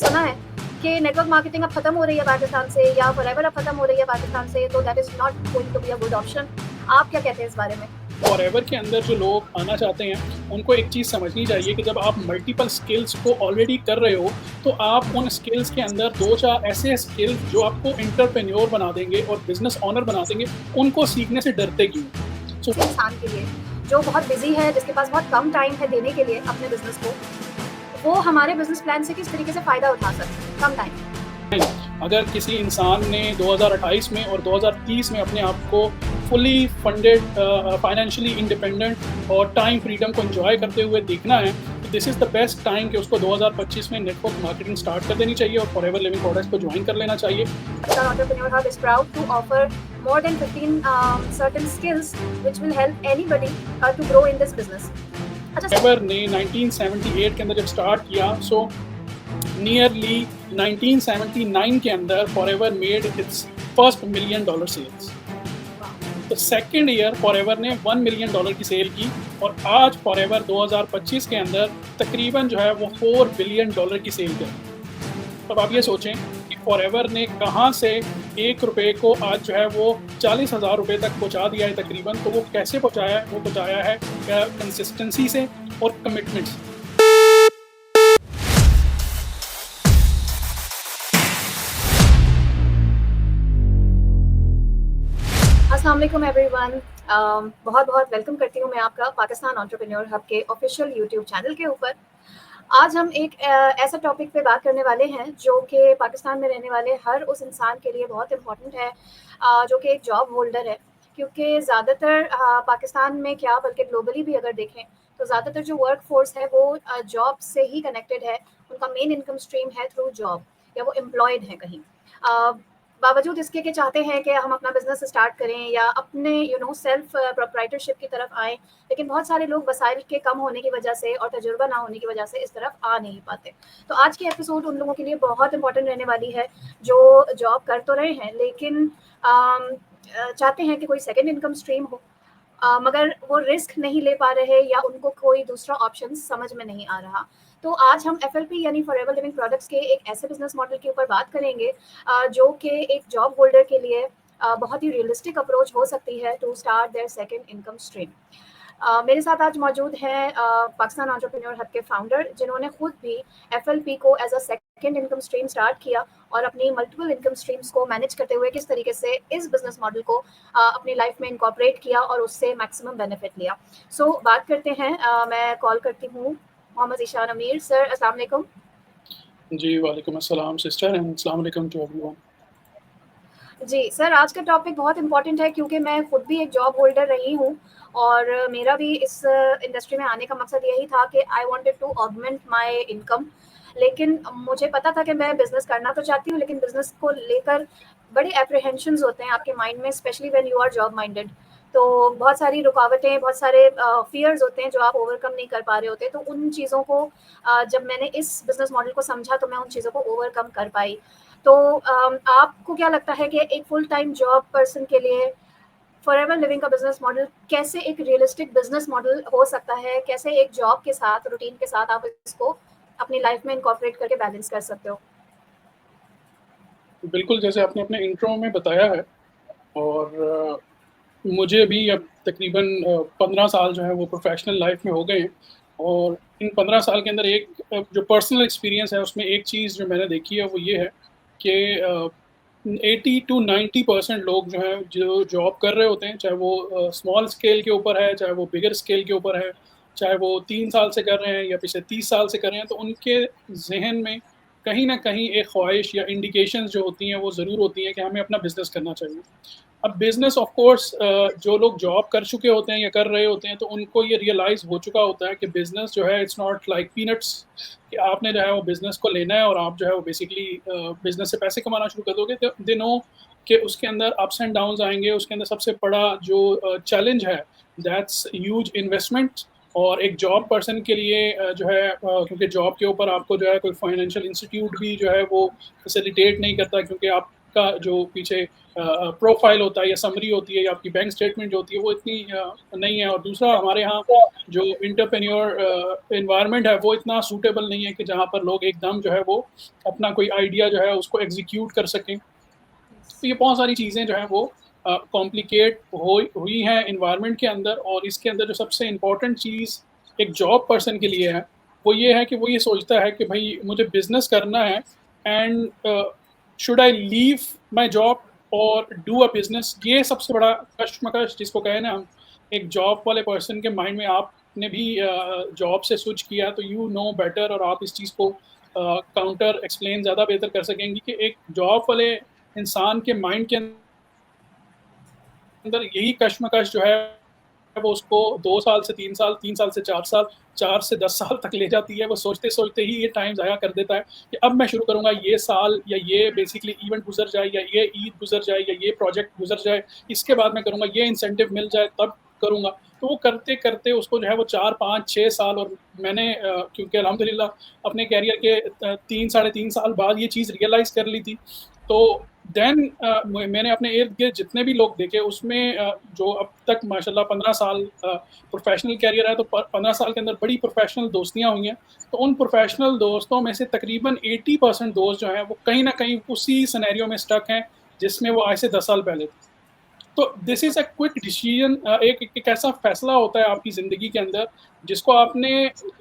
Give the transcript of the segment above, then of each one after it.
सुना है कि नेटवर्क मार्केटिंग अब खत्म हो रही है पाकिस्तान से या फॉरएवर अब खत्म हो रही है पाकिस्तान से, तो that is not going to be a good option. आप क्या कहते हैं इस बारे में? फॉरएवर के अंदर जो लोग आना चाहते हैं, उनको एक चीज़ समझनी चाहिए कि जब आप मल्टीपल स्किल्स को ऑलरेडी कर रहे हो, तो आप उन स्किल्स के अंदर 2-4 ऐसे स्किल्स जो आपको एंटरप्रेन्योर बना देंगे और बिज़नेस ओनर बना देंगे, उनको सीखने से डरते क्यों? सो किसी इंसान के लिए जो बहुत बिज़ी है, जिसके पास बहुत कम टाइम है देने के लिए अपने बिज़नेस को, वो हमारे बिज़नेस प्लान से किस तरीके से फ़ायदा उठा सकते हैं कम टाइम में? अगर किसी इंसान ने 2028 में और 2030 में अपने आप को फुली फंडेड फाइनेंशियली इंडिपेंडेंट और टाइम फ्रीडम को एंजॉय करते हुए देखना है, तो this is the best time कि उसको 2025 में नेटवर्क मार्केटिंग स्टार्ट कर देनी चाहिए और फॉरएवर लिविंग प्रोडक्ट्स को ज्वाइन कर लेना चाहिए। Pakistan Entrepreneur Hub is proud to offer more than 15 certain skills which will help anybody to grow in this business. अच्छा, फॉरएवर ने 1978 के अंदर जब स्टार्ट किया, सो नियरली 1979 के अंदर Forever made its first $1 million sales. तो सेकंड ईयर फॉरएवर ने $1 मिलियन की सेल की और आज फॉरएवर 2025 के अंदर तकरीबन जो है वो $4 बिलियन की सेल करी। अब आप ये सोचें कि फॉरएवर ने कहाँ से ₹1 को आज जो है वो 40,000 रुपये तक पहुँचा दिया है तकरीबन। तो वो कैसे पहुँचाया है? वो पहुँचाया है कंसिस्टेंसी से और कमिटमेंट से। अस्सलाम वालेकुम एवरीवन। बहुत-बहुत वेलकम करती हूँ मैं आपका पाकिस्तान एंटरप्रेन्योर हब के ऑफिशियल यूट्यूब चैनल के ऊपर। आज हम एक ऐसा टॉपिक पे बात करने वाले हैं जो कि पाकिस्तान में रहने वाले हर उस इंसान के लिए बहुत इम्पोर्टेंट है, जो कि एक जॉब होल्डर है। क्योंकि ज़्यादातर पाकिस्तान में क्या बल्कि ग्लोबली भी अगर देखें तो ज़्यादातर जो वर्क फोर्स है वो जॉब से ही कनेक्टेड है। उनका मेन इनकम स्ट्रीम है थ्रू जॉब या वो एम्प्लॉयड हैं कहीं। अ, बावजूद इसके कि चाहते हैं कि हम अपना बिज़नेस स्टार्ट करें या अपने सेल्फ प्रोप्राइटरशिप की तरफ आएँ, लेकिन बहुत सारे लोग वसाइल के कम होने की वजह से और तजुर्बा ना होने की वजह से इस तरफ आ नहीं पाते। तो आज की एपिसोड उन लोगों के लिए बहुत इंपॉर्टेंट रहने वाली है जो जॉब कर तो रहे हैं लेकिन चाहते हैं कि कोई सेकंड इनकम स्ट्रीम हो, मगर वो रिस्क नहीं ले पा रहे या उनको कोई दूसरा ऑप्शन समझ में नहीं आ रहा। तो आज हम एफएलपी यानी फॉरएवर लिविंग प्रोडक्ट्स के एक ऐसे बिजनेस मॉडल के ऊपर बात करेंगे जो कि एक जॉब होल्डर के लिए बहुत ही रियलिस्टिक अप्रोच हो सकती है to start their second income stream. मेरे साथ आज मौजूद हैं पाकिस्तान एंटरप्रेन्योर हब के फाउंडर, जिन्होंने खुद भी एफएलपी को as a second income stream start किया और अपनी मल्टीपल इनकम स्ट्रीम्स को मैनेज करते हुए किस तरीके से इस बिजनेस मॉडल को अपनी लाइफ में इनकॉर्पोरेट किया और उससे मैक्सिमम बेनिफिट लिया। सो बात करते हैं, मैं कॉल करती हूँ मोहम्मद ईशान अमीर सर। अस्सलाम वालेकुम। जी, वालेकुम अस्सलाम सिस्टर एंड अस्सलाम वालेकुम टू एवरीवन। जी सर, आज का टॉपिक बहुत इम्पोर्टेंट है क्योंकि मैं खुद भी एक जॉब होल्डर रही हूँ और मेरा भी इस इंडस्ट्री में आने का मकसद यही था कि I wanted to augment my income. लेकिन मुझे पता था कि मैं बिज़नेस करना तो चाहती हूँ, लेकिन बिज़नेस को लेकर बड़े एप्रीहेंशंस होते हैं आपके माइंड में, specially when you are job minded. तो बहुत सारी रुकावटें, बहुत सारे फ़ियर्स होते हैं जो आप ओवरकम नहीं कर पा रहे होते। तो उन चीज़ों को जब मैंने इस बिज़नेस मॉडल को समझा तो मैं उन चीज़ों को ओवरकम कर पाई। तो आपको क्या लगता है कि एक फुल टाइम जॉब पर्सन के लिए फॉरएवर लिविंग का बिजनेस मॉडल कैसे एक रियलिस्टिक बिजनेस मॉडल हो सकता है? कैसे एक जॉब के साथ, रूटीन के साथ आप इसको अपनी लाइफ में इनकॉर्पोरेट करके बैलेंस कर सकते हो? बिल्कुल, जैसे आपने अपने इंट्रो में बताया है और मुझे भी अब तकरीबन 15 साल जो है वो प्रोफ़ेशनल लाइफ़ में हो गए हैं और इन 15 साल के अंदर एक जो पर्सनल एक्सपीरियंस है उसमें एक चीज़ जो मैंने देखी है वो ये है कि 80 टू 90% लोग जो हैं जो जॉब कर रहे होते हैं, चाहे वो स्मॉल स्केल के ऊपर है, चाहे वो बिगर स्केल के ऊपर है, चाहे वो 3 साल से कर रहे हैं या पिछले 30 साल से कर रहे हैं, तो उनके ज़हन में कहीं न कहीं एक ख़्वाहिश या इंडिकेशंस जो होती हैं वो ज़रूर होती हैं कि हमें अपना बिज़नेस करना चाहिए। अब बिज़नेस ऑफ कोर्स जो लोग जॉब कर चुके होते हैं या कर रहे होते हैं, तो उनको ये रियलाइज़ हो चुका होता है कि बिज़नेस जो है इट्स नॉट लाइक पीनट्स कि आपने जो है वो बिज़नेस को लेना है और आप जो है वो बेसिकली बिज़नेस से पैसे कमाना शुरू कर दोगे। तो दे नो कि उसके अंदर अप्स एंड डाउन्स आएँगे, उसके अंदर सबसे बड़ा जो चैलेंज है दैट्स ह्यूज इन्वेस्टमेंट। और एक जॉब पर्सन के लिए जो है क्योंकि जॉब के ऊपर आपको जो है कोई फाइनेंशियल इंस्टीट्यूट भी जो है वो फैसिलिटेट नहीं करता क्योंकि आप का जो पीछे प्रोफाइल होता है या समरी होती है या आपकी बैंक स्टेटमेंट जो होती है वो इतनी नहीं है। और दूसरा हमारे यहाँ जो एंटरप्रेन्योर एनवायरनमेंट है वो इतना सूटेबल नहीं है कि जहाँ पर लोग एकदम जो है वो अपना कोई आइडिया जो है उसको एग्जीक्यूट कर सकें। तो ये बहुत सारी चीज़ें जो हैं वो कॉम्प्लिकेट हुई हैं एनवायरनमेंट के अंदर। और इसके अंदर जो सबसे इम्पोर्टेंट चीज़ एक जॉब पर्सन के लिए है, वो ये है कि वो ये सोचता है कि भई मुझे बिज़नेस करना है and should I leave my job और डू अ बिज़नेस? ये सबसे बड़ा कश्मकश जिसको कहें ना हम, एक जॉब वाले पर्सन के माइंड में। आपने भी जॉब से स्विच किया तो यू नो बेटर, और आप इस चीज़ को काउंटर एक्सप्लेन ज़्यादा बेहतर कर सकेंगी कि एक जॉब वाले इंसान के माइंड के अंदर यही कश्मकश जो है वो उसको 2 साल से 3 साल, 3 साल से 4 साल, 4 से 10 साल तक ले जाती है। वो सोचते-सोचते ही ये टाइम ज़ाया कर देता है कि अब मैं शुरू करूँगा, ये साल या ये बेसिकली इवेंट गुज़र जाए या ये ईद गुज़र जाए या ये प्रोजेक्ट गुज़र जाए, इसके बाद मैं करूँगा, ये इंसेंटिव मिल जाए तब करूँगा। तो वो करते-करते उसको जो है वो 4, 5, 6 साल। और मैंने क्योंकि अल्हम्दुलिल्लाह अपने करियर के 3 साढ़े 3 साल बाद ये चीज़ रियलाइज़ कर ली थी। तो देन मैंने अपने इर्द-गिर्द जितने भी लोग देखे उसमें जो अब तक माशाल्लाह 15 साल प्रोफ़ेशनल करियर है, तो 15 साल के अंदर बड़ी प्रोफ़ेशनल दोस्तियाँ हुई हैं। तो उन प्रोफ़ेशनल दोस्तों में से तकरीबन 80% दोस्त जो हैं वो कहीं न कहीं उसी सिनेरियो में स्टक हैं जिसमें वो आज से 10 साल पहले थे। तो this is a quick decision, एक ऐसा फ़ैसला होता है आपकी ज़िंदगी के अंदर जिसको आपने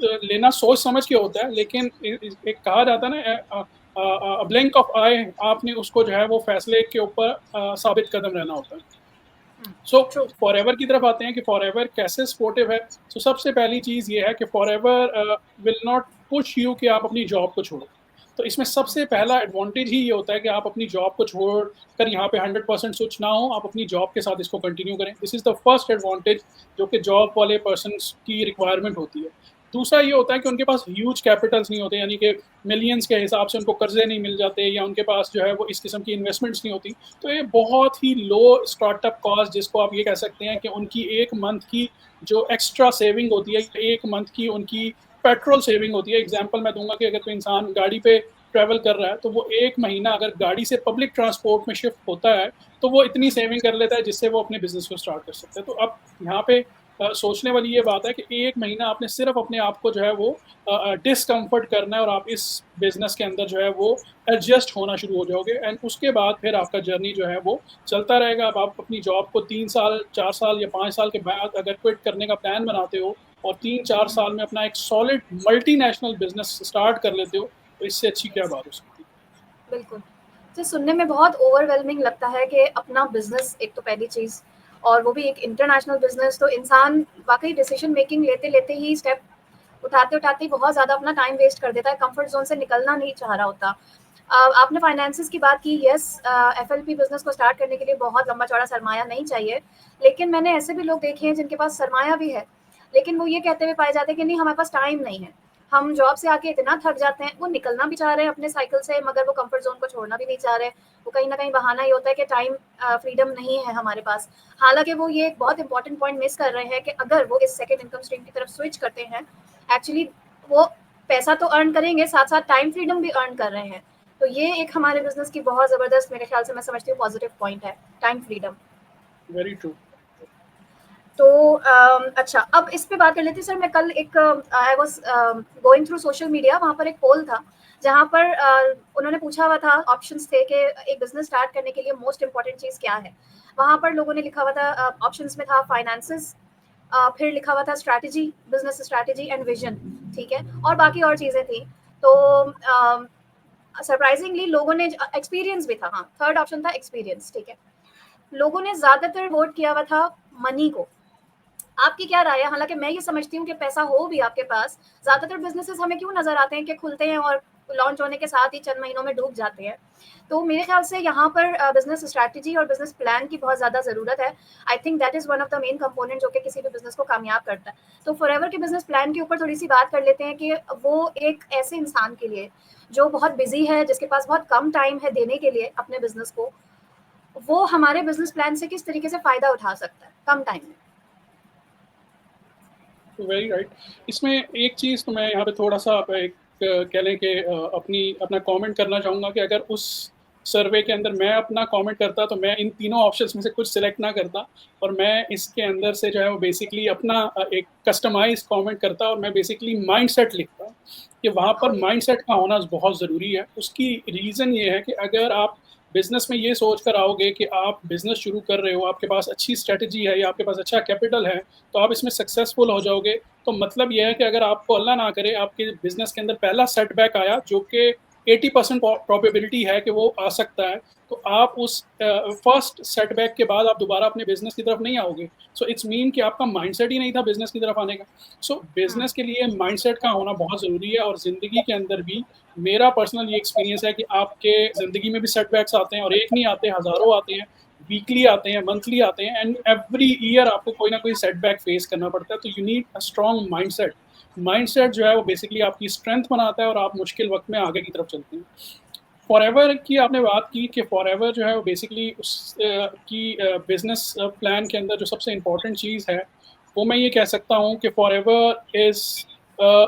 लेना सोच समझ के होता है। लेकिन एक कहा जाता है ना, ब्लिंक ऑफ आई, आपने उसको जो है वो फ़ैसले के ऊपर साबित कदम रहना होता है। So true. फॉरएवर की तरफ आते हैं कि फॉरएवर कैसे सपोर्टिव है। सो सबसे पहली चीज़ ये है कि forever will not push you कि आप अपनी जॉब को छोड़ो। तो इसमें सबसे पहला एडवांटेज ही ये होता है कि आप अपनी जॉब को छोड़ कर यहाँ पे 100% स्विच ना हो, आप अपनी जॉब के साथ इसको कंटिन्यू करें। This is the first advantage जो कि जॉब वाले पर्सन्स की रिक्वायरमेंट होती है। दूसरा ये होता है कि उनके पास ह्यूज कैपिटल्स नहीं होते, यानी कि मिलियंस के हिसाब से उनको कर्ज़े नहीं मिल जाते या उनके पास जो है वो इस किस्म की इन्वेस्टमेंट्स नहीं होती। तो ये बहुत ही लो स्टार्टअप कॉस्ट, जिसको आप ये कह सकते हैं कि उनकी 1 मंथ की जो एक्स्ट्रा सेविंग होती है, 1 मंथ की उनकी पेट्रोल सेविंग होती है। एग्ज़ाम्पल मैं दूँगा कि अगर कोई इंसान गाड़ी पे ट्रैवल कर रहा है, तो वो 1 महीना अगर गाड़ी से पब्लिक ट्रांसपोर्ट में शिफ्ट होता है, तो वो इतनी सेविंग कर लेता है जिससे वो अपने बिज़नेस को स्टार्ट कर सकता है। तो अब यहाँ पे सोचने वाली ये बात है कि 1 महीना आपने सिर्फ़ अपने आप को जो है वो डिस्कम्फ़र्ट करना है और आप इस बिज़नेस के अंदर जो है वो एडजस्ट होना शुरू हो जाओगे एंड उसके बाद फिर आपका जर्नी जो है वो चलता रहेगा। अब आप अपनी जॉब को 3 साल, 4 साल या 5 साल के बाद अगर क्विट करने का प्लान बनाते हो और 3-4 साल में अपना एक सॉलिड मल्टीनेशनल बिज़नेस स्टार्ट कर लेते हो, तो इससे अच्छी क्या बात हो सकती है? बिल्कुल। तो सुनने में बहुत ओवरवेलमिंग लगता है कि अपना बिज़नेस एक तो पहली चीज़, और वो भी एक इंटरनेशनल बिज़नेस, तो इंसान वाक़ई डिसीज़न मेकिंग लेते-लेते ही स्टेप उठाते-उठाते ही बहुत ज़्यादा अपना टाइम वेस्ट कर देता है, कंफर्ट ज़ोन से निकलना नहीं चाह रहा होता। आपने फाइनेंसेस की बात की, यस, एफएलपी बिज़नेस को स्टार्ट करने के लिए बहुत लंबा-चौड़ा सरमाया नहीं चाहिए, लेकिन मैंने ऐसे भी लोग देखे हैं जिनके पास सरमाया भी है, लेकिन वो ये कहते हुए पाए जाते हैं कि नहीं, हमारे पास टाइम नहीं है। हम जॉब से आके इतना थक जाते हैं, वो निकलना भी चाह रहे हैं अपने साइकिल से, मगर वो कंफर्ट ज़ोन को छोड़ना भी नहीं चाह रहे। वो कहीं न कहीं बहाना ये होता है कि टाइम फ्रीडम नहीं है हमारे पास। हालाँकि वो ये एक बहुत इंपॉर्टेंट पॉइंट मिस कर रहे हैं कि अगर वो इस सेकंड इनकम स्ट्रीम की तरफ स्विच करते हैं, एक्चुअली वो पैसा तो अर्न करेंगे, साथ-साथ टाइम फ्रीडम भी अर्न कर रहे हैं। तो ये एक हमारे बिज़नेस की बहुत ज़बरदस्त, मेरे ख्याल से मैं समझती हूँ, पॉज़िटिव पॉइंट है, टाइम फ्रीडम। Very true. तो अच्छा, अब इस पे बात कर लेते हैं। सर, मैं कल एक I was going through social media, वहाँ पर एक पोल था, जहाँ पर उन्होंने पूछा हुआ था, ऑप्शंस थे कि एक बिज़नेस स्टार्ट करने के लिए मोस्ट इम्पोर्टेंट चीज़ क्या है? वहाँ पर लोगों ने लिखा हुआ था, ऑप्शंस में था फाइनेंसेस, फिर लिखा हुआ था strategy, business strategy and vision, ठीक है? और बाकी और चीज़ें थी। तो सरप्राइज़िंगली लोगों ने एक्सपीरियंस भी था, हाँ, थर्ड ऑप्शन था एक्सपीरियंस, ठीक है? लोगों ने ज़्यादातर वोट किया हुआ था मनी को। आपकी क्या राय है? हालाँकि मैं ये समझती हूँ कि पैसा हो भी आपके पास, ज़्यादातर बिज़नेसेस हमें क्यों नज़र आते हैं कि खुलते हैं और लॉन्च होने के साथ ही चंद महीनों में डूब जाते हैं। तो मेरे ख़्याल से यहाँ पर बिज़नेस स्ट्रैटेजी और बिज़नेस प्लान की बहुत ज़्यादा ज़रूरत है। I think that is one of the main component जो कि किसी भी बिज़नेस को कामयाब करता है। तो फॉरएवर के बिज़नेस प्लान के ऊपर थोड़ी-सी बात कर लेते हैं कि वो एक ऐसे इंसान के लिए जो बहुत बिज़ी है, जिसके पास बहुत कम टाइम है देने के लिए अपने बिज़नेस को, वो हमारे बिज़नेस प्लान से किस तरीके से फ़ायदा उठा सकता है कम टाइम में? Very right. इसमें एक चीज़ तो मैं यहाँ पे थोड़ा-सा एक कह लें कि अपना कमेंट करना चाहूँगा कि अगर उस सर्वे के अंदर मैं अपना कमेंट करता, तो मैं इन तीनों ऑप्शंस में से कुछ सिलेक्ट ना करता और मैं इसके अंदर से जो है वो बेसिकली अपना एक कस्टमाइज़्ड कमेंट करता और मैं बेसिकली माइंडसेट लिखता कि वहाँ पर ओके। माइंडसेट का होना बहुत ज़रूरी है। उसकी रीज़न ये है कि अगर आप बिज़नेस में ये सोच कर आओगे कि आप बिज़नेस शुरू कर रहे हो, आपके पास अच्छी स्ट्रैटेजी है या आपके पास अच्छा कैपिटल है, तो आप इसमें सक्सेसफुल हो जाओगे। तो मतलब ये है कि अगर आपको अल्लाह ना करे आपके बिज़नेस के अंदर पहला सेटबैक आया, जो कि 80% प्रोबेबिलिटी है कि वो आ सकता है, तो आप उस फर्स्ट सेटबैक के बाद आप दोबारा अपने बिज़नेस की तरफ नहीं आओगे। सो इट्स मीन कि आपका माइंडसेट ही नहीं था बिज़नेस की तरफ आने का। सो हुँ, बिज़नेस के लिए माइंडसेट का होना बहुत ज़रूरी है और ज़िंदगी के अंदर भी मेरा पर्सनल ये एक्सपीरियंस है कि आपके ज़िंदगी में भी सेटबैक्स आते हैं और एक नहीं आते, हज़ारों आते हैं, वीकली आते हैं, मंथली आते हैं एंड एवरी ईयर आपको कोई ना कोई सेटबैक फेस करना पड़ता है। तो you need a strong mindset. Mindset जो है वो बेसिकली आपकी स्ट्रेंथ बनाता है और आप मुश्किल वक़्त में आगे की तरफ चलते हैं। फॉरएवर की आपने बात की कि फॉरएवर जो है वो बेसिकली बिज़नेस प्लान के अंदर जो सबसे इम्पोर्टेंट चीज़ है, वो मैं ये कह सकता हूँ कि forever is a,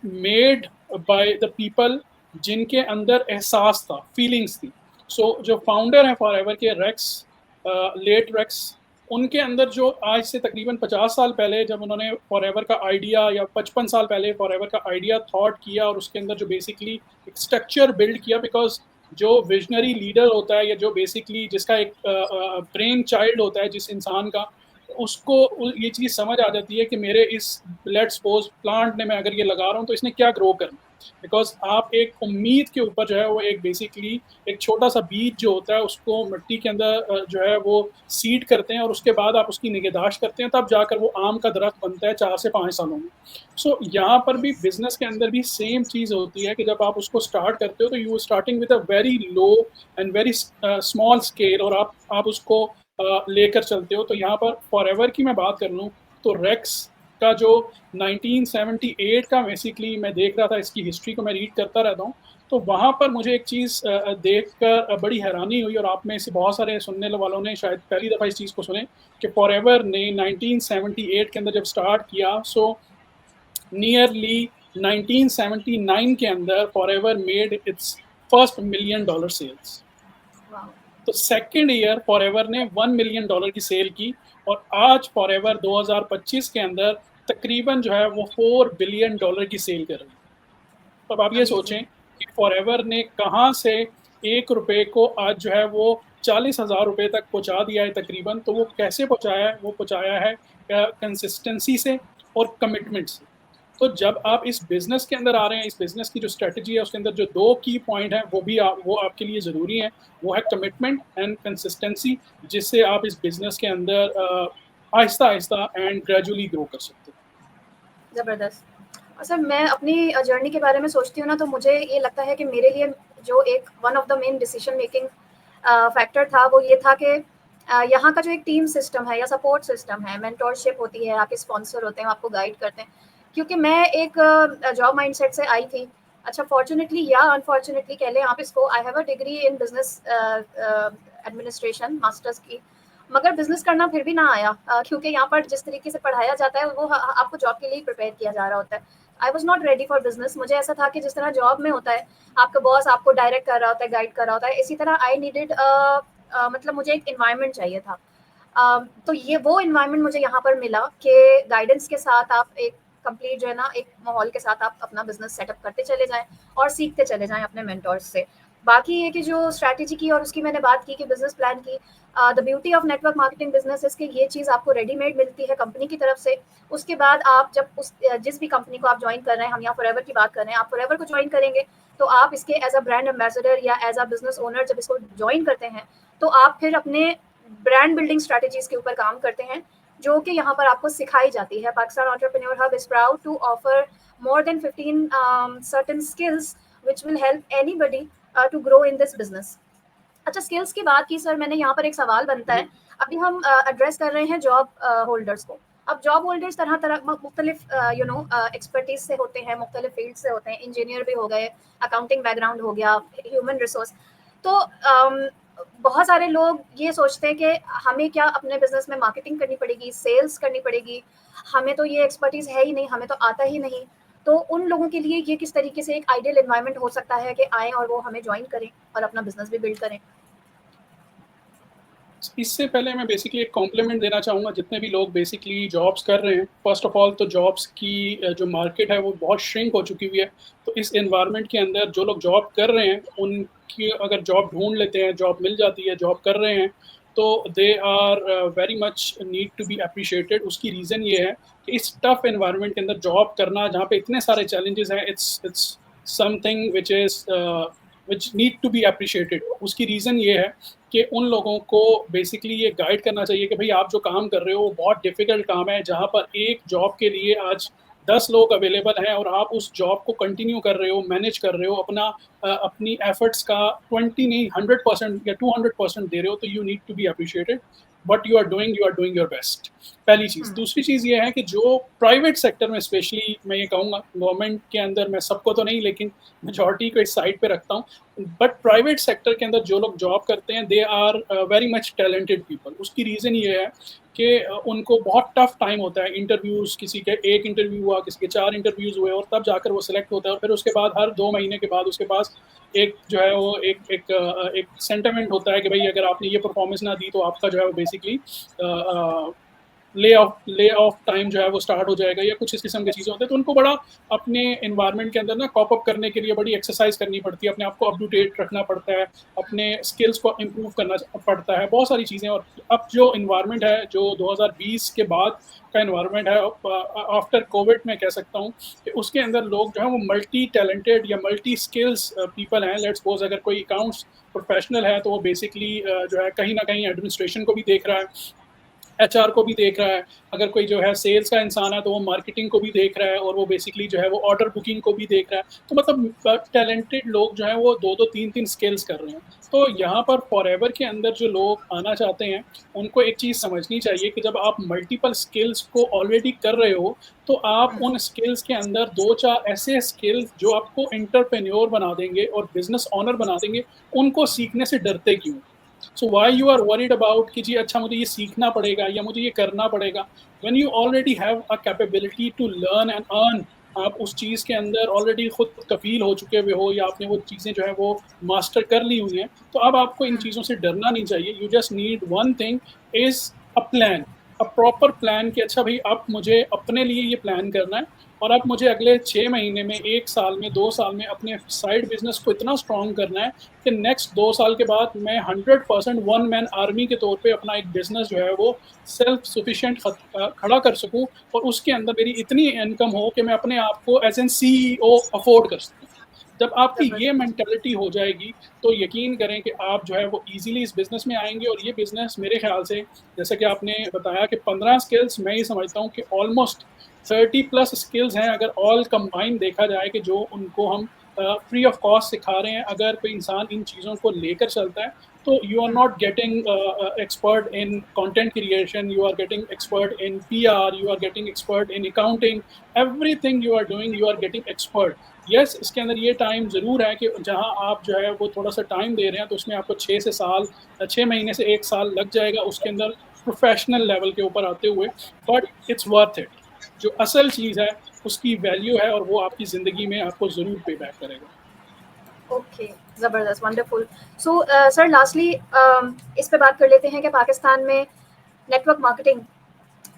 made by the people जिनके अंदर एहसास था, फीलिंग्स थी। जो फाउंडर हैं फॉरएवर के रेक्स लेट रेक्स, उनके अंदर जो आज से तकरीबन 50 साल पहले जब उन्होंने फॉरएवर का आइडिया या 55 साल पहले फॉरएवर का आइडिया थॉट किया और उसके अंदर जो बेसिकली एक स्ट्रक्चर बिल्ड किया बिकॉज़ जो विज़नरी लीडर होता है या जो बेसिकली जिसका एक ब्रेन चाइल्ड होता है जिस इंसान का, उसको ये चीज़ समझ आ जाती है कि मेरे इस लेट्स सपोज़ प्लांट ने मैं अगर ये लगा रहा हूँ तो इसने क्या ग्रो करना है। बिकॉज़ आप एक उम्मीद के ऊपर जो है वो एक बेसिकली एक छोटा-सा बीज जो होता है उसको मिट्टी के अंदर जो है वो सीड करते हैं और उसके बाद आप उसकी निगहदाश्त करते हैं तब जाकर वो आम का दरख्त बनता है 4 से 5 सालों में। यहाँ पर भी बिज़नेस के अंदर भी सेम चीज़ होती है कि जब आप उसको स्टार्ट करते हो तो you are starting with a very low and very small scale और आप उसको लेकर चलते हो। तो यहाँ पर फॉरएवर की मैं बात कर लूँ, तो रेक्स का जो 1978 का बेसिकली मैं देख रहा था इसकी हिस्ट्री को मैं रीड करता रहता हूँ, तो वहाँ पर मुझे एक चीज़ देखकर बड़ी हैरानी हुई और आप में से बहुत सारे सुनने वालों ने शायद पहली दफ़ा इस चीज़ को सुने कि फॉरएवर ने 1978 के अंदर जब स्टार्ट किया, नियरली 1979 के अंदर Forever made its first $1 million sales. Wow! तो सेकंड ईयर फॉरएवर ने $1 मिलियन की सेल की और आज फॉरएवर 2025 के अंदर तकरीबन जो है वो $4 बिलियन की सेल कर रही है। तो अब आप ये अमेज़िंग। सोचें कि फॉरएवर ने कहाँ से ₹1 को आज जो है वो ₹40,000 तक पहुँचा दिया है तकरीबन, तो वो कैसे पहुँचाया है? वो पहुँचाया है कंसिस्टेंसी से और कमिटमेंट से। तो जब आप इस बिज़नेस के अंदर आ रहे हैं, इस बिज़नेस की जो स्ट्रैटेजी है, उसके अंदर जो 2 की पॉइंट हैं, वो आपके लिए ज़रूरी हैं। वो है कमिटमेंट एंड कंसिस्टेंसी, जिससे आप इस बिज़नेस के अंदर आहिस्ता-आहिस्ता एंड ग्रेजुअली ग्रो कर सकते हो। ज़बरदस्त। सर मैं अपनी जर्नी के बारे में सोचती हूँ ना तो मुझे ये लगता है कि मेरे लिए जो एक one of the main decision making factor था वो ये था कि यहाँ का जो एक टीम सिस्टम है या सपोर्ट सिस्टम है, मेंटोरशिप होती है, आपके स्पॉन्सर होते हैं, आपको गाइड करते हैं। क्योंकि मैं एक जॉब माइंडसेट से आई थी। अच्छा फॉर्च्यूनेटली या अनफॉर्च्यूनेटली कह लें आप इसको, I have a degree in business administration masters की। मगर बिज़नेस करना फिर भी ना आया क्योंकि यहाँ पर जिस तरीके से पढ़ाया जाता है वो आपको जॉब के लिए प्रिपेयर किया जा रहा होता है। I was not ready for business. मुझे ऐसा था कि जिस तरह जॉब में होता है, आपका बॉस आपको डायरेक्ट कर रहा होता है, गाइड कर रहा होता है, इसी तरह आई नीडेड मतलब मुझे एक एनवायरनमेंट चाहिए था। तो ये वो एनवायरनमेंट मुझे यहाँ पर मिला कि गाइडेंस के साथ आप एक कंप्लीट जो है ना एक माहौल के साथ आप अपना बिजनेस सेटअप करते चले जाएं और सीखते चले जाएं अपने मेंटोर्स से। बाकी ये कि जो स्ट्रैटेजी की और उसकी मैंने बात की कि बिजनेस प्लान की, the beauty of network marketing business इसके ये चीज़ आपको रेडीमेड मिलती है कंपनी की तरफ से। उसके बाद आप जब उस जिस भी कंपनी को आप ज्वाइन कर रहे हैं, हम यहाँ फॉरएवर की बात कर रहे हैं, आप फॉरएवर को ज्वाइन करेंगे तो आप इसके एज अ ब्रांड एम्बेसडर या एज अ बिजनेस ओनर जब इसको ज्वाइन करते हैं तो आप फिर अपने ब्रांड बिल्डिंग स्ट्रैटेजीज के ऊपर काम करते हैं जो कि यहाँ पर आपको सिखाई जाती है। Pakistan entrepreneur hub is proud to offer more than 15 certain skills which will help anybody to grow in this business. अच्छा स्किल्स की बात की सर मैंने, यहाँ पर एक सवाल बनता है। जी, अभी हम एड्रेस कर रहे हैं जॉब होल्डर्स को। अब जॉब होल्डर्स तरह तरह मुख्तलिफ एक्सपर्टीज से होते हैं, मुख्तलिफ फील्ड से होते हैं, इंजीनियर भी हो गए, अकाउंटिंग बैकग्राउंड हो गया, ह्यूमन रिसोर्स। तो बहुत सारे लोग ये सोचते हैं कि हमें क्या अपने बिजनेस में मार्केटिंग करनी पड़ेगी, सेल्स करनी पड़ेगी, हमें तो ये एक्सपर्टीज है ही नहीं, हमें तो आता ही नहीं। तो उन लोगों के लिए ये किस तरीके से एक आइडियल एनवायरनमेंट हो सकता है कि आएँ और वो हमें जॉइन करें और अपना बिज़नेस भी बिल्ड करें? इससे पहले मैं बेसिकली एक कॉम्प्लीमेंट देना चाहूँगा जितने भी लोग बेसिकली जॉब्स कर रहे हैं। फ़र्स्ट ऑफ ऑल तो जॉब्स की जो मार्केट है वो बहुत श्रिंक हो चुकी हुई है। तो इस एनवायरनमेंट के अंदर जो लोग जॉब कर रहे हैं, उनकी अगर जॉब ढूँढ लेते हैं, जॉब मिल जाती है, जॉब कर रहे हैं, तो they are very much need to be appreciated. उसकी रीज़न ये है कि इस टफ एनवायरनमेंट के अंदर जॉब करना जहाँ पे इतने सारे चैलेंजेस हैं, it's something which need to be appreciated. उसकी रीज़न ये है कि उन लोगों को बेसिकली ये गाइड करना चाहिए कि भई आप जो काम कर रहे हो वो बहुत डिफ़िकल्ट काम है, जहाँ पर एक जॉब के लिए आज 10 लोग अवेलेबल हैं और आप उस जॉब को कंटिन्यू कर रहे हो, मैनेज कर रहे हो, अपनी एफर्ट्स का 20 नहीं 100% या 200% दे रहे हो, तो you need to be appreciated. What you are doing your best. पहली चीज़। हुँ, दूसरी चीज़ ये है कि जो प्राइवेट सेक्टर में स्पेशली मैं ये कहूँगा, गवर्नमेंट के अंदर मैं सबको तो नहीं लेकिन मेजॉरिटी को इस साइड पे रखता हूँ। बट प्राइवेट सेक्टर के अंदर जो लोग जॉब करते हैं they are very much talented people. उसकी रीज़न ये है कि उनको बहुत टफ टाइम होता है। इंटरव्यूज़, किसी के 1 इंटरव्यू हुआ, किसी के 4 इंटरव्यूज़ हुए और तब जाकर वो सिलेक्ट होता है और फिर उसके बाद हर 2 महीने के बाद उसके पास एक जो है वो एक सेंटिमेंट होता है कि भई अगर आपने ये परफ़ॉर्मेंस ना दी तो आपका जो है वो बेसिकली ले ऑफ टाइम जो है वो स्टार्ट हो जाएगा या कुछ इस किस्म की चीज़ें होती हैं। तो उनको बड़ा अपने एनवायरनमेंट के अंदर ना कॉप अप करने के लिए बड़ी एक्सरसाइज़ करनी पड़ती है, अपने आप को अप टू डेट रखना पड़ता है, अपने स्किल्स को इम्प्रूव करना पड़ता है, बहुत सारी चीज़ें। और अब जो एनवायरनमेंट है, जो 2020 के बाद का एनवायरनमेंट है, आफ्टर कोविड मैं कह सकता हूँ कि उसके अंदर लोग जो हैं वो मल्टी टैलेंटेड या मल्टी स्किल्स पीपल हैं। लेट्स सपोज़ अगर कोई अकाउंट्स प्रोफेशनल है तो वो बेसिकली जो है कहीं न कहीं एडमिनिस्ट्रेशन को भी देख रहा है, एचआर को भी देख रहा है। अगर कोई जो है सेल्स का इंसान है तो वो मार्केटिंग को भी देख रहा है और वो बेसिकली जो है वो ऑर्डर बुकिंग को भी देख रहा है। तो मतलब टैलेंटेड लोग जो हैं वो 2-2 3-3 स्किल्स कर रहे हैं। तो यहाँ पर फॉरएवर के अंदर जो लोग आना चाहते हैं, उनको एक चीज़ समझनी चाहिए कि जब आप मल्टीपल स्किल्स को ऑलरेडी कर रहे हो, तो आप हुँ, उन स्किल्स के अंदर 2-4 ऐसे स्किल्स जो आपको एंटरप्रेन्योर बना देंगे और बिज़नेस ओनर बना देंगे, उनको सीखने से डरते क्यों? So why you are worried about कि जी अच्छा मुझे ये सीखना पड़ेगा या मुझे ये करना पड़ेगा, when you already have a capability to learn and earn. आप उस चीज़ के अंदर ऑलरेडी खुद कफ़ील हो चुके हुए हो या आपने वो चीज़ें जो है वो मास्टर कर ली हुई हैं, तो अब आपको इन हुँ, चीज़ों से डरना नहीं चाहिए। You just need one thing is a plan, a proper plan कि अच्छा भई अब मुझे अपने लिए ये प्लान करना है और अब मुझे अगले 6 महीने में, 1 साल में, 2 साल में अपने साइड बिज़नेस को इतना स्ट्रॉन्ग करना है कि नेक्स्ट 2 साल के बाद मैं 100% वन मैन आर्मी के तौर पे अपना एक बिज़नेस जो है वो सेल्फ सफिशिएंट खड़ा कर सकूँ और उसके अंदर मेरी इतनी इनकम हो कि मैं अपने आप को एज़ एन सीईओ अफ़ोर्ड कर सकूँ। जब आपकी ये ज़बरदस्त। मेंटालिटी हो जाएगी, तो यकीन करें कि आप जो है वो ईज़िली इस बिज़नेस में आएँगे और ये बिज़नेस मेरे ख़्याल से जैसा कि आपने बताया कि 15 स्किल्स, मैं ये समझता हूँ कि ऑलमोस्ट 30 प्लस स्किल्स हैं अगर ऑल कंबाइन देखा जाए कि जो उनको हम फ्री ऑफ कॉस्ट सिखा रहे हैं। अगर कोई इंसान इन चीज़ों को लेकर चलता है, तो you are um, not getting expert in content creation, you are getting expert in PR, you are getting expert in accounting, everything you are doing, you are getting expert. Yes, इसके अंदर ये टाइम ज़रूर है कि जहाँ आप जो है वो थोड़ा-सा टाइम दे रहे हैं, तो उसमें आपको 6 महीने से 1 साल लग जाएगा उसके अंदर प्रोफ़ेशनल लेवल के ऊपर आते हुए, बट इट्स वर्थ इट। जो असल चीज़ है, उसकी वैल्यू है और वो आपकी ज़िंदगी में आपको ज़रूर पे बैक करेगा। ओके, ज़बरदस्त, वंडरफुल। सो सर लास्टली इस पे बात कर लेते हैं कि पाकिस्तान में नेटवर्क मार्केटिंग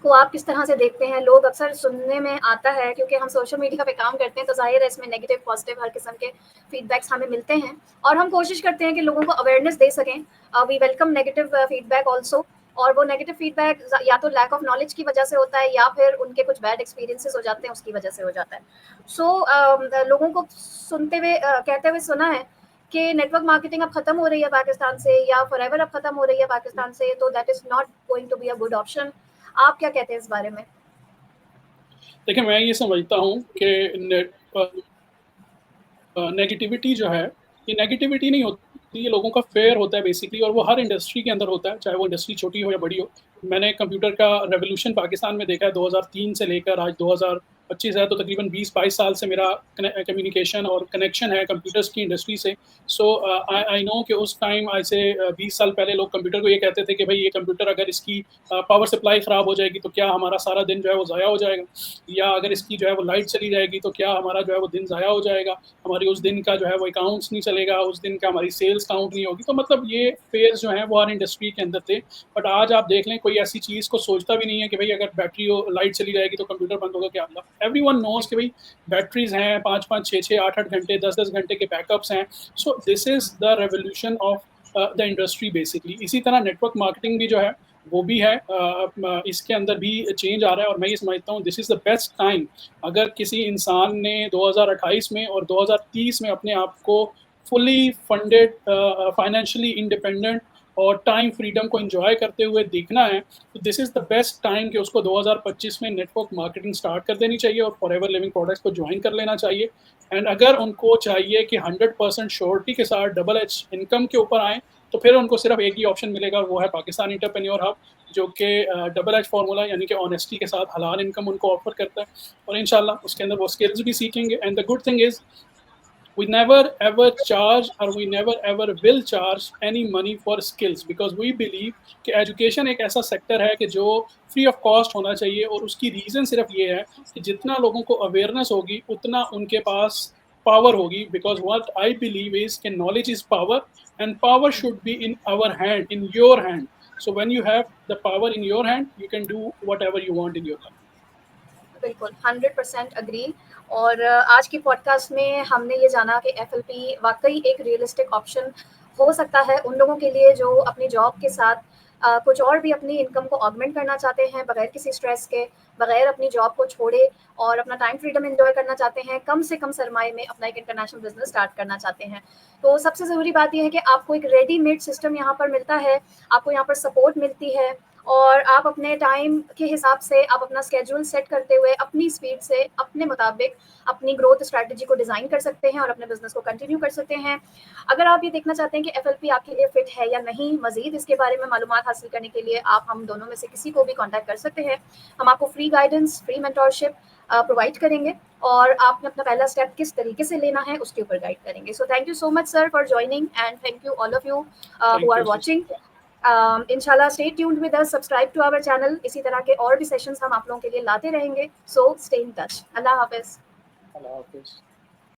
को आप किस तरह से देखते हैं? लोग अक्सर सुनने में आता है क्योंकि हम सोशल मीडिया पे काम करते हैं तो ज़ाहिर है इसमें नेगेटिव, पॉजिटिव हर किस्म के फीडबैक्स हमें मिलते हैं और हम कोशिश करते हैं कि लोगों को अवेयरनेस दे सकें। We welcome negative feedback also और वो नेगेटिव फीडबैक या तो लैक ऑफ नॉलेज की वजह से होता है या फिर उनके कुछ बैड एक्सपीरियंसेस हो जाते हैं उसकी वजह से हो जाता है। सो लोगों को सुनते हुए कहते हुए सुना है कि नेटवर्क मार्केटिंग अब खत्म हो रही है पाकिस्तान से या फॉरएवर अब खत्म हो रही है पाकिस्तान से, तो that is not going to be a good option. आप क्या कहते हैं इस बारे में? देखिए, मैं ये समझता हूँ कि नेगेटिविटी जो है, ये नेगेटिविटी नहीं होती, ये लोगों का फेयर होता है बेसिकली और वो हर इंडस्ट्री के अंदर होता है, चाहे वो इंडस्ट्री छोटी हो या बड़ी हो। मैंने कंप्यूटर का रेवोल्यूशन पाकिस्तान में देखा है 2003 से लेकर आज 25 है, तो तकरीबन 20-22 साल से मेरा कम्युनिकेशन और कनेक्शन है कंप्यूटर्स की इंडस्ट्री से। सो आई नो कि उस टाइम आज से 20 साल पहले लोग कंप्यूटर को ये कहते थे कि भाई ये कंप्यूटर अगर इसकी पावर सप्लाई ख़राब हो जाएगी तो क्या हमारा सारा दिन जो है वो ज़ाया हो जाएगा, या अगर इसकी जो है वो लाइट चली जाएगी तो क्या हमारा जो है वो दिन ज़ाया हो जाएगा, हमारी उस दिन का जो है वो अकाउंट्स नहीं चलेगा, उस दिन का हमारी सेल्स काउंट नहीं होगी। तो मतलब ये फेज़ जो है वो हर इंडस्ट्री के अंदर थे। बट आज आप देख लें, कोई ऐसी चीज़ को सोचता भी नहीं है कि भाई अगर बैटरी लाइट चली जाएगी तो कंप्यूटर बंद होगा, क्या मतलब एवरीवन नोज कि भाई बैटरीज हैं 5-5, 6-6, 8-8 घंटे, 10-10 घंटे के बैकअप्स हैं। So this is the revolution of the industry basically. इसी तरह नेटवर्क मार्केटिंग भी जो है वो भी है, इसके अंदर भी चेंज आ रहा है, और मैं ये समझता हूँ this is the best time. अगर किसी इंसान ने 2028 में और 2030 में अपने आप को फुली फंडेड, फाइनेंशियली इंडिपेंडेंट और टाइम फ्रीडम को एंजॉय करते हुए देखना है, तो this is the best time कि उसको 2025 में नेटवर्क मार्केटिंग स्टार्ट कर देनी चाहिए और फॉरएवर लिविंग प्रोडक्ट्स को ज्वाइन कर लेना चाहिए। एंड अगर उनको चाहिए कि 100% श्योरिटी के साथ डबल एच इनकम के ऊपर आएँ, तो फिर उनको सिर्फ एक ही ऑप्शन मिलेगा, वो है पाकिस्तान एंटरप्रेन्योर हब, जो कि डबल एच फार्मूला यानी कि ऑनेस्टी के साथ हलाल इनकम उनको ऑफर करता है। और इंशाल्लाह उसके अंदर वो स्किल्स भी सीखेंगे। And the good thing is we never ever charge, or we never ever will charge any money for skills, because we believe कि एजुकेशन एक ऐसा सेक्टर है कि जो फ्री ऑफ कॉस्ट होना चाहिए। और उसकी रीज़न सिर्फ ये है कि जितना लोगों को अवेयरनेस होगी उतना उनके पास पावर होगी, because what I believe is कि knowledge is power, and power should be in our hand, in your hand. So when you have the power in your hand, you can do whatever you want in your life. बिल्कुल 100% agree. और आज की podcast में हमने ये जाना कि FLP वाकई एक रियलिस्टिक ऑप्शन हो सकता है उन लोगों के लिए जो अपनी जॉब के साथ कुछ और भी अपनी इनकम को ऑगमेंट करना चाहते हैं, बगैर किसी स्ट्रेस के, बगैर अपनी जॉब को छोड़े और अपना टाइम फ्रीडम एंजॉय करना चाहते हैं, कम से कम सरमाए में अपना एक इंटरनेशनल बिजनेस स्टार्ट करना चाहते हैं। तो सबसे ज़रूरी बात यह है कि आपको एक रेडीमेड सिस्टम यहाँ पर मिलता है, आपको यहाँ पर सपोर्ट मिलती है, और आप अपने टाइम के हिसाब से आप अपना स्केड्यूल सेट करते हुए अपनी स्पीड से अपने मुताबिक अपनी ग्रोथ स्ट्रैटेजी को डिज़ाइन कर सकते हैं और अपने बिजनेस को कंटिन्यू कर सकते हैं। अगर आप ये देखना चाहते हैं कि एफएलपी आपके लिए फिट है या नहीं, मजीद इसके बारे में मालूमात हासिल करने के लिए आप हम दोनों में से किसी को भी कॉन्टैक्ट कर सकते हैं। हम आपको free guidance, free mentorship provide करेंगे और आपने अपना पहला स्टेप किस तरीके से लेना है उसके ऊपर गाइड करेंगे। So thank you so much sir for joining, and thank you all of you who thank are you. Watching. इंशाल्लाह stay tuned with us, subscribe to our channel. इसी तरह के और भी सेशंस हम आप लोगों के लिए लाते रहेंगे। So stay in touch. अल्लाह हाफिज़। अल्लाह हाफिज़।